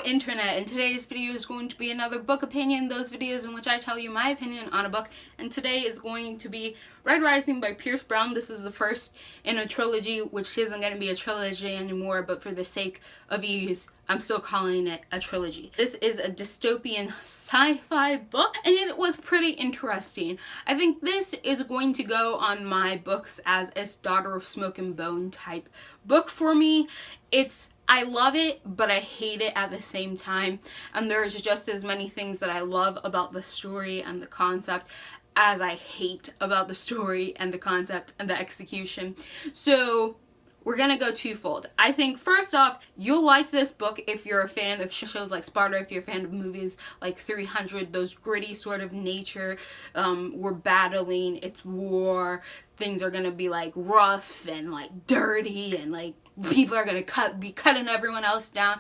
internet, and today's video is going to be another book opinion, those videos in which I tell you my opinion on a book, and today is going to be Red Rising by Pierce Brown. This is the first in a trilogy, which isn't going to be a trilogy anymore, but for the sake of ease, I'm still calling it a trilogy. This is a dystopian sci-fi book, and it was pretty interesting. I think this is going to go on my books as a Daughter of Smoke and Bone type book for me. I love it, but I hate it at the same time. And there's just as many things that I love about the story and the concept as I hate about the story and the concept and the execution. So we're gonna go twofold. I think first off, you'll like this book if you're a fan of shows like Sparta, if you're a fan of movies like 300, those gritty sort of nature. We're battling, it's war, things are gonna be like rough and like dirty and like people are gonna be cutting everyone else down.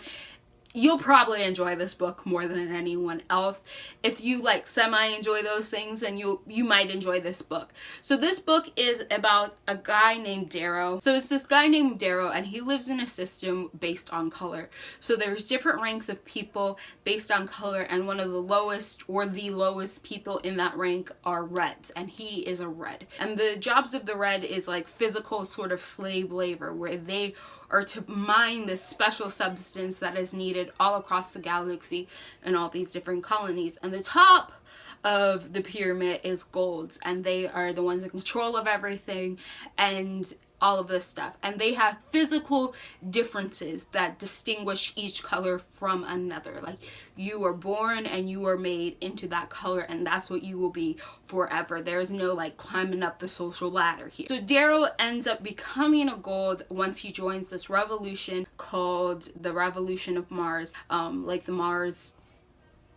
You'll probably enjoy this book more than anyone else. If you like semi-enjoy those things, then you might enjoy this book. So this book is about a guy named Darrow. So it's this guy named Darrow, and he lives in a system based on color. So there's different ranks of people based on color, and one of the lowest or the lowest people in that rank are Reds, and he is a Red. And the jobs of the Red is like physical sort of slave labor, where they are to mine this special substance that is needed all across the galaxy and all these different colonies. And the top of the pyramid is golds, and they are the ones in control of everything and all of this stuff. And they have physical differences that distinguish each color from another. Like, you are born and you are made into that color, and that's what you will be forever. There's no like climbing up the social ladder here. So Darrow ends up becoming a gold once he joins this revolution called the Revolution of Mars. Like the Mars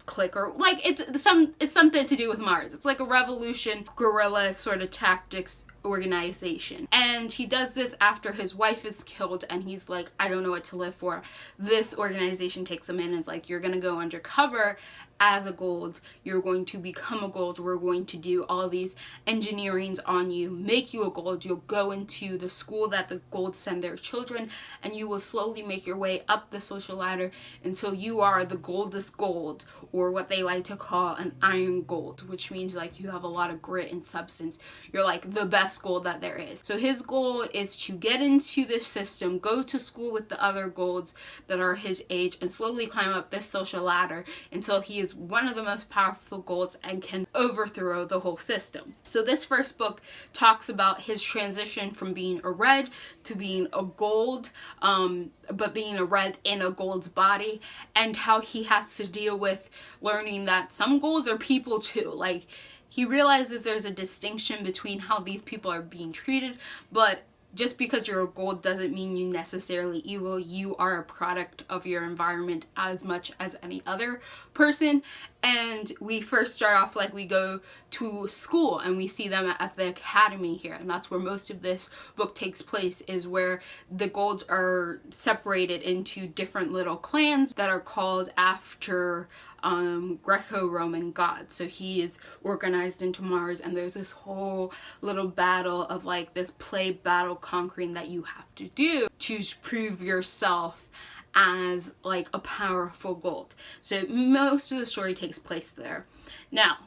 clique, or like it's something to do with Mars. It's like a revolution guerrilla sort of tactics organization, and he does this after his wife is killed, and he's like, I don't know what to live for. This organization takes him in and is like, you're gonna go undercover as a gold, you're going to become a gold, we're going to do all these engineerings on you, make you a gold, you'll go into the school that the golds send their children, and you will slowly make your way up the social ladder until you are the goldest gold, or what they like to call an iron gold, which means like you have a lot of grit and substance. You're like the best gold that there is. So his goal is to get into this system, go to school with the other golds that are his age, and slowly climb up this social ladder until he is one of the most powerful golds and can overthrow the whole system. So this first book talks about his transition from being a Red to being a gold, but being a Red in a gold's body, and how he has to deal with learning that some golds are people too. Like, he realizes there's a distinction between how these people are being treated, but just because you're a gold doesn't mean you necessarily evil. You are a product of your environment as much as any other person. And we first start off like we go to school and we see them at the academy here, and that's where most of this book takes place, is where the golds are separated into different little clans that are called after Greco-Roman gods. So he is organized into Mars, and there's this whole little battle of like this play battle conquering that you have to do to prove yourself as like a powerful gold. So most of the story takes place there. Now,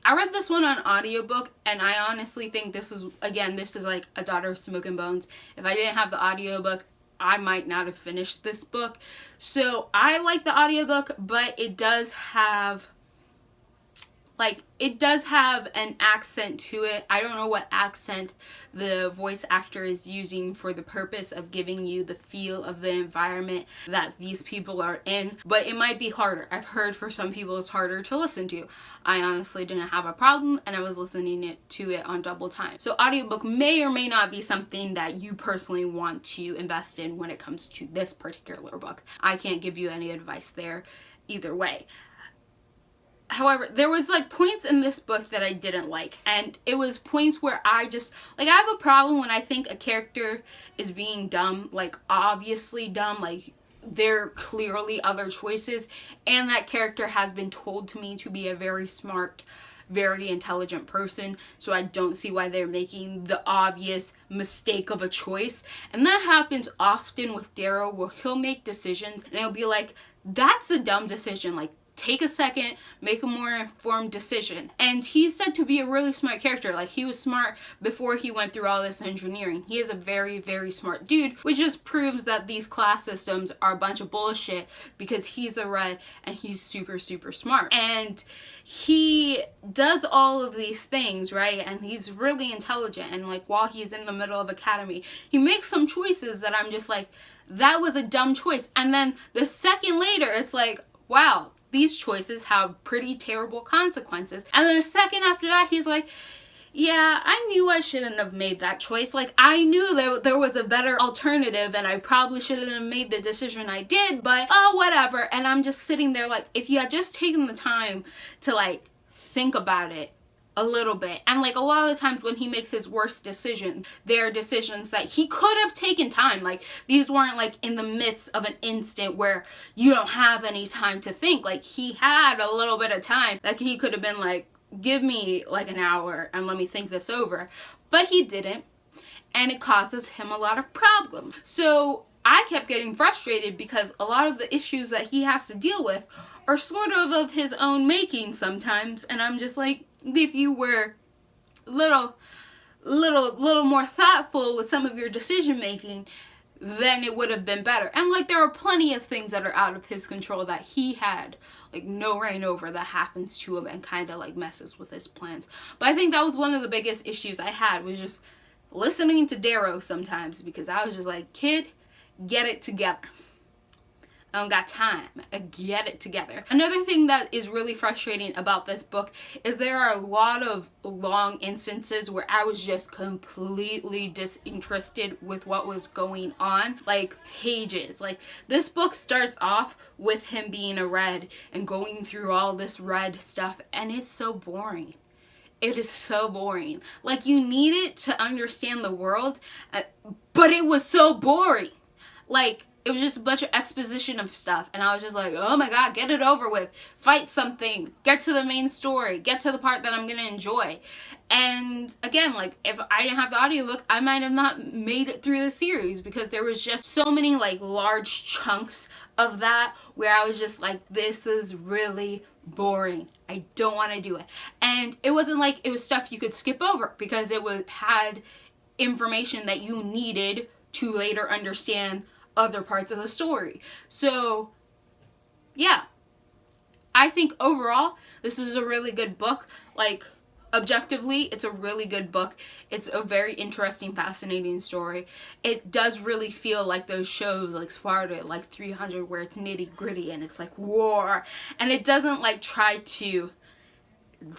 I read this one on audiobook, and I honestly think this is like a Daughter of Smoke and Bones. If I didn't have the audiobook, I might not have finished this book. So I like the audiobook, but it does have an accent to it. I don't know what accent the voice actor is using for the purpose of giving you the feel of the environment that these people are in, but it might be harder. I've heard for some people it's harder to listen to. I honestly didn't have a problem, and I was listening to it on double time. So audiobook may or may not be something that you personally want to invest in when it comes to this particular book. I can't give you any advice there either way. However, there was like points in this book that I didn't like, and it was points where I have a problem when I think a character is being dumb, like obviously dumb, like there are clearly other choices, and that character has been told to me to be a very smart, very intelligent person, so I don't see why they're making the obvious mistake of a choice. And that happens often with Darrow, where he'll make decisions and he'll be like, that's a dumb decision. Like, take a second, make a more informed decision. And he's said to be a really smart character. Like, he was smart before he went through all this engineering. He is a very, very smart dude, which just proves that these class systems are a bunch of bullshit, because he's a red and he's super, super smart. And he does all of these things, right? And he's really intelligent. And like, while he's in the middle of academy, he makes some choices that I'm just like, that was a dumb choice. And then the second later, it's like, wow, these choices have pretty terrible consequences. And then a second after that, he's like, yeah, I knew I shouldn't have made that choice. Like, I knew that there was a better alternative and I probably shouldn't have made the decision I did, but oh, whatever. And I'm just sitting there like, if you had just taken the time to like think about it a little bit. And like, a lot of the times when he makes his worst decision, they're decisions that he could have taken time. Like, these weren't like in the midst of an instant where you don't have any time to think. Like, he had a little bit of time that he could have been like, give me like an hour and let me think this over. But he didn't, and it causes him a lot of problems. So I kept getting frustrated because a lot of the issues that he has to deal with are sort of his own making sometimes, and I'm just like, if you were little more thoughtful with some of your decision making, then it would have been better. And like, there are plenty of things that are out of his control that he had like no reign over, that happens to him and kind of like messes with his plans. But I think that was one of the biggest issues I had, was just listening to Darrow sometimes, because I was just like, kid, get it together. I don't got time. Get it together. Another thing that is really frustrating about this book is there are a lot of long instances where I was just completely disinterested with what was going on. Like, pages. Like, this book starts off with him being a red and going through all this red stuff, and it's so boring. It is so boring. Like, you need it to understand the world, but it was so boring. Like, it was just a bunch of exposition of stuff, and I was just like, oh my god, get it over with. Fight something. Get to the main story. Get to the part that I'm going to enjoy. And again, like, if I didn't have the audiobook, I might have not made it through the series, because there was just so many like large chunks of that where I was just like, this is really boring. I don't want to do it. And it wasn't like it was stuff you could skip over, because it had information that you needed to later understand other parts of the story. So yeah, I think overall this is a really good book. Like, objectively, it's a really good book. It's a very interesting, fascinating story. It does really feel like those shows like Sparta, like 300, where it's nitty gritty and it's like war, and it doesn't like try to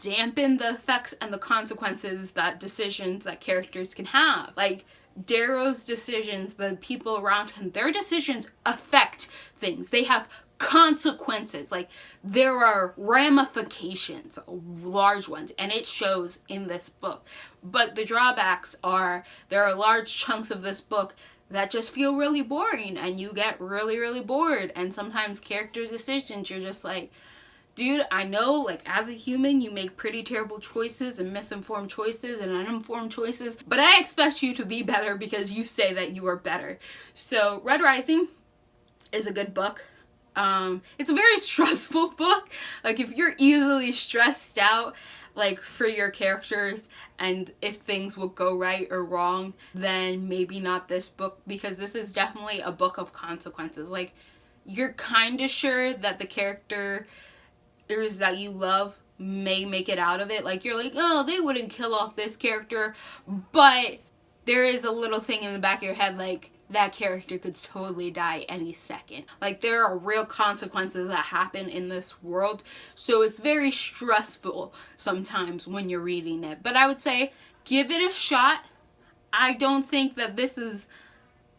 dampen the effects and the consequences that decisions that characters can have. Like, Darrow's decisions, the people around him, their decisions affect things. They have consequences. Like, there are ramifications, large ones, and it shows in this book. But the drawbacks are, there are large chunks of this book that just feel really boring, and you get really, really bored. And sometimes characters' decisions, you're just like, dude, I know, like, as a human, you make pretty terrible choices and misinformed choices and uninformed choices, but I expect you to be better because you say that you are better. So, Red Rising is a good book. It's a very stressful book. Like, if you're easily stressed out, like, for your characters, and if things will go right or wrong, then maybe not this book, because this is definitely a book of consequences. Like, you're kind of sure that the character that you love may make it out of it. Like, you're like, oh, they wouldn't kill off this character, but there is a little thing in the back of your head, like, that character could totally die any second. Like, there are real consequences that happen in this world, so it's very stressful sometimes when you're reading it. But I would say, give it a shot. I don't think that this is,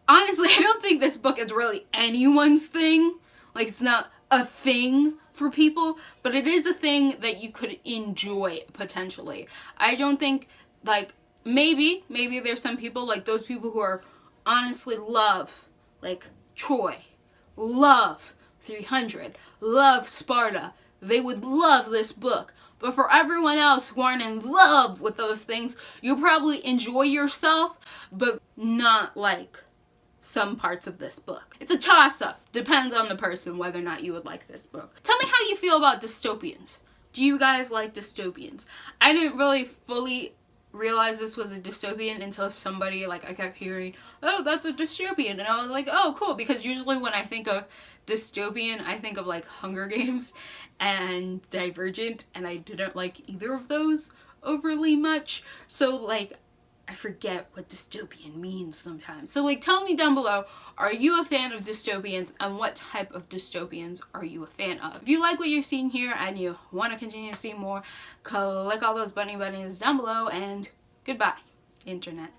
honestly, I don't think this book is really anyone's thing. Like, it's not a thing for people, but it is a thing that you could enjoy potentially. I don't think, like, maybe there's some people, like those people who are honestly love like Troy, love 300, love Sparta, they would love this book. But for everyone else who aren't in love with those things, you'll probably enjoy yourself, but not like some parts of this book. It's a toss-up. Depends on the person whether or not you would like this book. Tell me how you feel about dystopians. Do you guys like dystopians? I didn't really fully realize this was a dystopian until somebody, like, I kept hearing, oh, that's a dystopian, and I was like, oh, cool, because usually when I think of dystopian, I think of, like, Hunger Games and Divergent, and I didn't like either of those overly much, so, like, I forget what dystopian means sometimes. So, like, tell me down below, are you a fan of dystopians, and what type of dystopians are you a fan of? If you like what you're seeing here and you want to continue to see more, click all those bunny buttons down below, and goodbye, internet.